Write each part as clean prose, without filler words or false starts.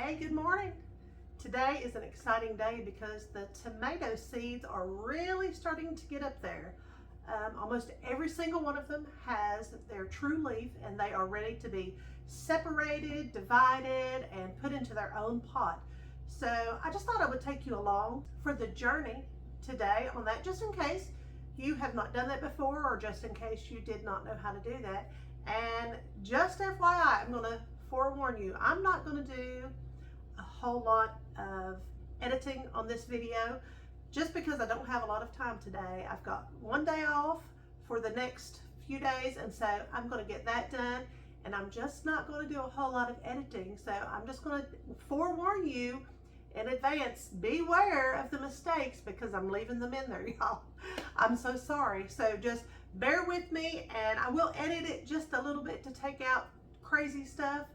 Hey, good morning. Today is an exciting day because the tomato seeds are really starting to get up there. Almost every single one of them has their true leaf and they are ready to be separated, divided, and put into their own pot. So I just thought I would take you along for the journey today on that, just in case you have not done that before or just in case you did not know how to do that. And just FYI, I'm going to forewarn you, I'm not going to do a whole lot of editing on this video just because I don't have a lot of time today. I've got one day off for the next few days, and so I'm going to get that done, and I'm just not going to do a whole lot of editing. So I'm just going to forewarn you in advance, beware of the mistakes because I'm leaving them in there, y'all. I'm so sorry. So just bear with me, and I will edit it just a little bit to take out crazy stuff.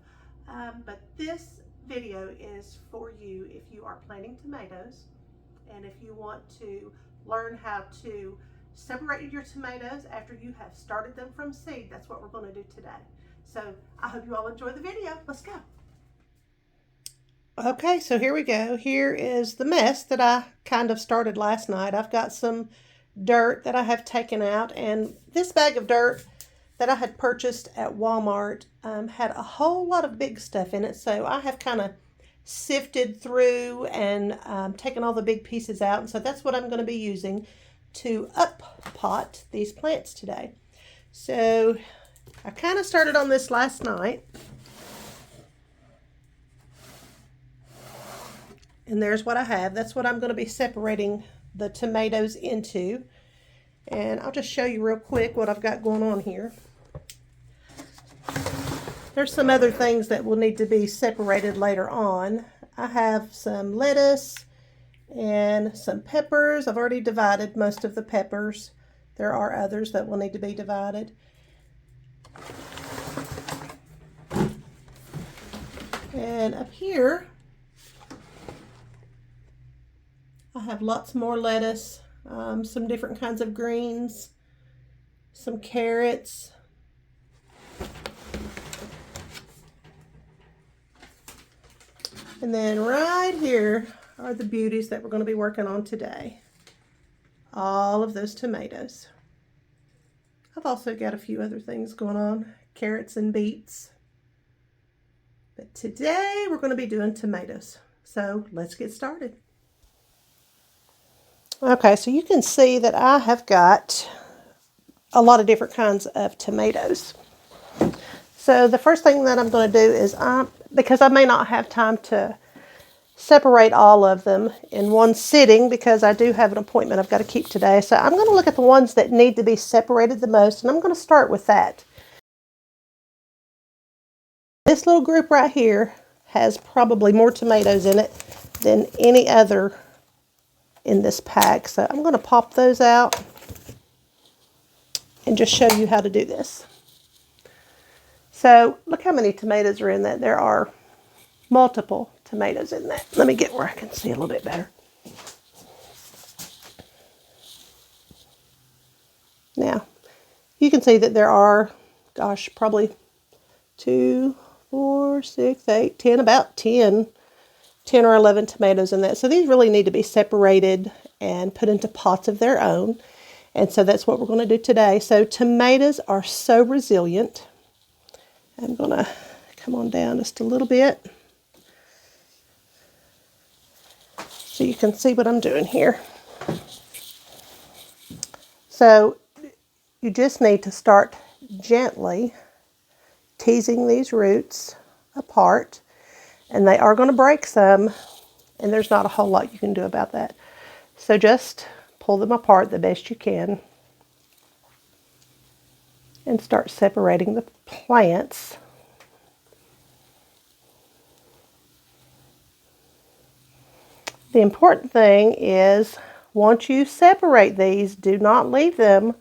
But this video is for you if you are planting tomatoes and if you want to learn how to separate your tomatoes after you have started them from seed. That's what we're going to do today. So I hope you all enjoy the video. Let's go. Okay, so here we go. Here is the mess that I kind of started last night. I've got some dirt that I have taken out, and this bag of dirt that I had purchased at Walmart had a whole lot of big stuff in it, so I have kind of sifted through and taken all the big pieces out, and so that's what I'm going to be using to up pot these plants today. So I kind of started on this last night, and there's what I have. That's what I'm going to be separating the tomatoes into. And I'll just show you real quick what I've got going on here. There's some other things that will need to be separated later on. I have some lettuce and some peppers. I've already divided most of the peppers. There are others that will need to be divided. And up here, I have lots more lettuce. Some different kinds of greens, some carrots, and then right here are the beauties that we're going to be working on today. All of those tomatoes. I've also got a few other things going on, carrots and beets. But today we're going to be doing tomatoes. So let's get started. Okay, so you can see that I have got a lot of different kinds of tomatoes. So the first thing that I'm going to do is, because I may not have time to separate all of them in one sitting because I do have an appointment I've got to keep today. So I'm going to look at the ones that need to be separated the most, and I'm going to start with that. This little group right here has probably more tomatoes in it than any other in this pack. So I'm going to pop those out and just show you how to do this. So look how many tomatoes are in that. There are multiple tomatoes in that. Let me get where I can see a little bit better. Now, you can see that there are, gosh, probably 2, 4, 6, 8, 10, about 10 or 11 tomatoes in that. So these really need to be separated and put into pots of their own. And so that's what we're going to do today. So tomatoes are so resilient. I'm going to come on down just a little bit so you can see what I'm doing here. So you just need to start gently teasing these roots apart. And they are going to break some, and there's not a whole lot you can do about that. So just pull them apart the best you can and start separating the plants. The important thing is, once you separate these, do not leave them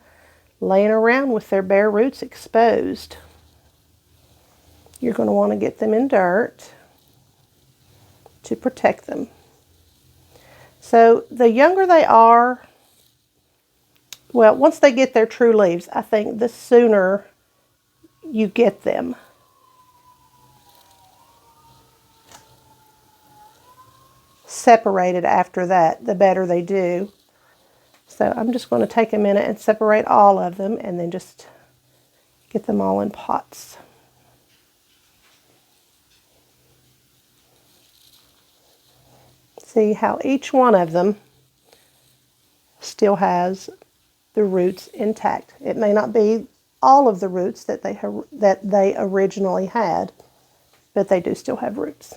laying around with their bare roots exposed. You're going to want to get them in dirt to protect them. So the younger they are, well, once they get their true leaves, I think the sooner you get them. separated after that, the better they do. So I'm just going to take a minute and separate all of them and then just get them all in pots. See how each one of them still has the roots intact. It may not be all of the roots that they originally had, but they do still have roots.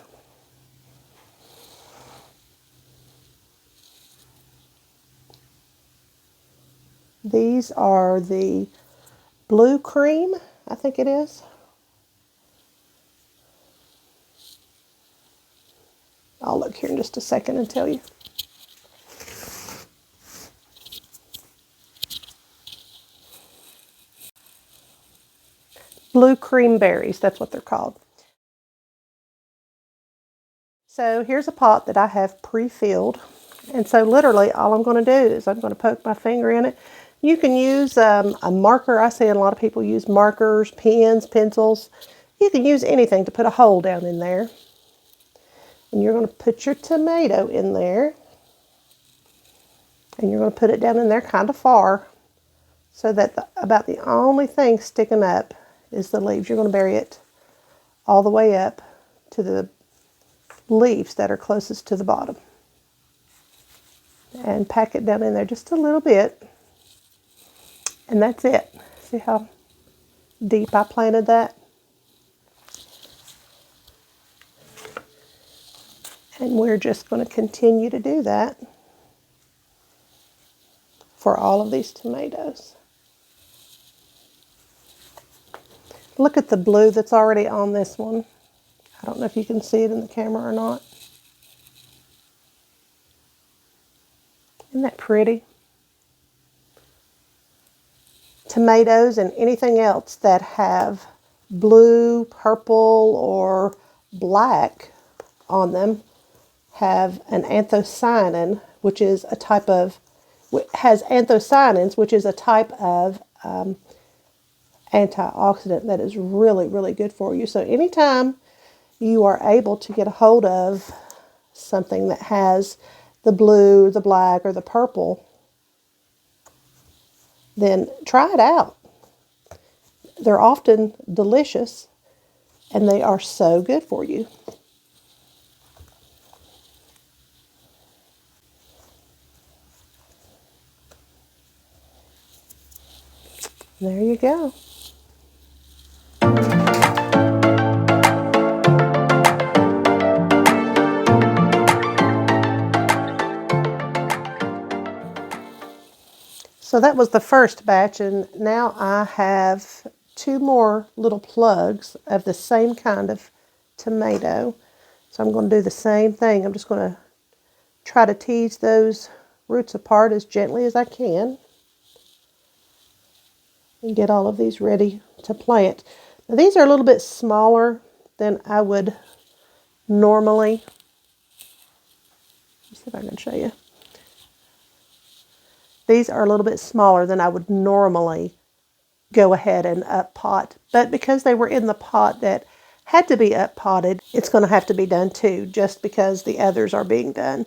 These are the blue cream, I think it is. I'll look here in just a second and tell you. Blue cream berries, that's what they're called. So here's a pot that I have pre-filled. And so literally all I'm going to do is I'm going to poke my finger in it. You can use a marker. I see a lot of people use markers, pens, pencils. You can use anything to put a hole down in there. And you're going to put your tomato in there. And you're going to put it down in there kind of far so that about the only thing sticking up is the leaves. You're going to bury it all the way up to the leaves that are closest to the bottom. And pack it down in there just a little bit. And that's it. See how deep I planted that? And we're just going to continue to do that for all of these tomatoes. Look at the blue that's already on this one. I don't know if you can see it in the camera or not. Isn't that pretty? Tomatoes and anything else that have blue, purple, or black on them have an anthocyanin, which is a type of, has anthocyanins, which is a type of antioxidant that is really, really good for you. So anytime you are able to get a hold of something that has the blue, the black, or the purple, then try it out. They're often delicious and they are so good for you. There you go. So that was the first batch, and now I have 2 more little plugs of the same kind of tomato. So I'm going to do the same thing. I'm just going to try to tease those roots apart as gently as I can and get all of these ready to plant. Now these are a little bit smaller than I would normally. Let's see if I can show you. These are a little bit smaller than I would normally go ahead and up pot. But because they were in the pot that had to be up potted, it's going to have to be done too, just because the others are being done.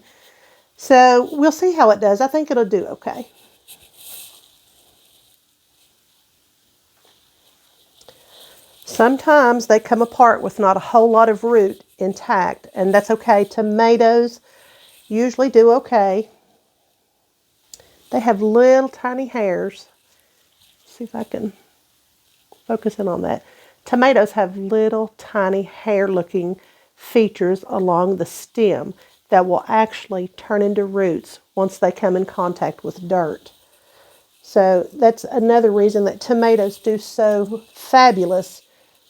So we'll see how it does. I think it'll do okay. Sometimes they come apart with not a whole lot of root intact, and that's okay. Tomatoes usually do okay. They have little tiny hairs. Let's see if I can focus in on that. Tomatoes have little tiny hair-looking features along the stem that will actually turn into roots once they come in contact with dirt. So that's another reason that tomatoes do so fabulous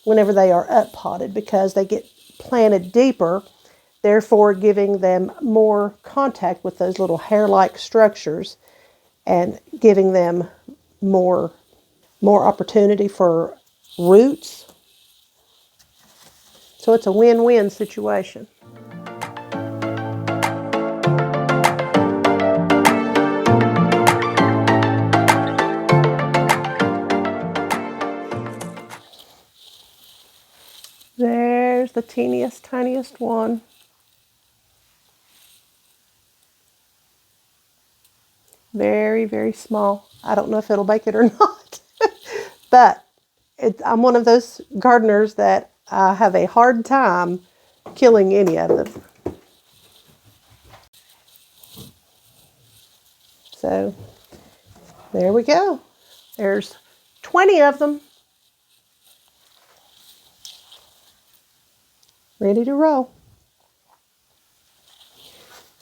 whenever they are up potted, because they get planted deeper, therefore giving them more contact with those little hair-like structures and giving them more opportunity for roots. So it's a win-win situation. There's the teeniest, tiniest one. Very, very small. I don't know if it'll make it or not. But I'm one of those gardeners that have a hard time killing any of them. So there we go. There's 20 of them ready to roll.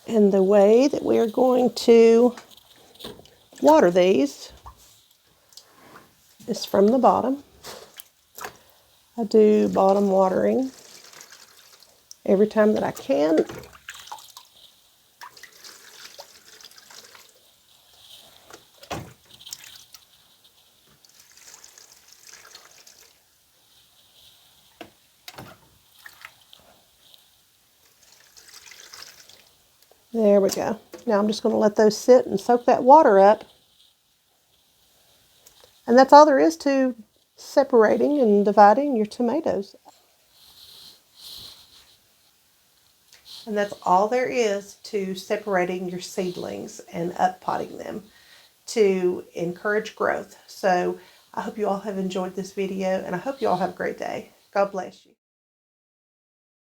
And the way that we are going to water these is from the bottom. I do bottom watering every time that I can. There we go. Now I'm just going to let those sit and soak that water up. And that's all there is to separating and dividing your tomatoes. And that's all there is to separating your seedlings and uppotting them to encourage growth. So I hope you all have enjoyed this video, and I hope you all have a great day. God bless you.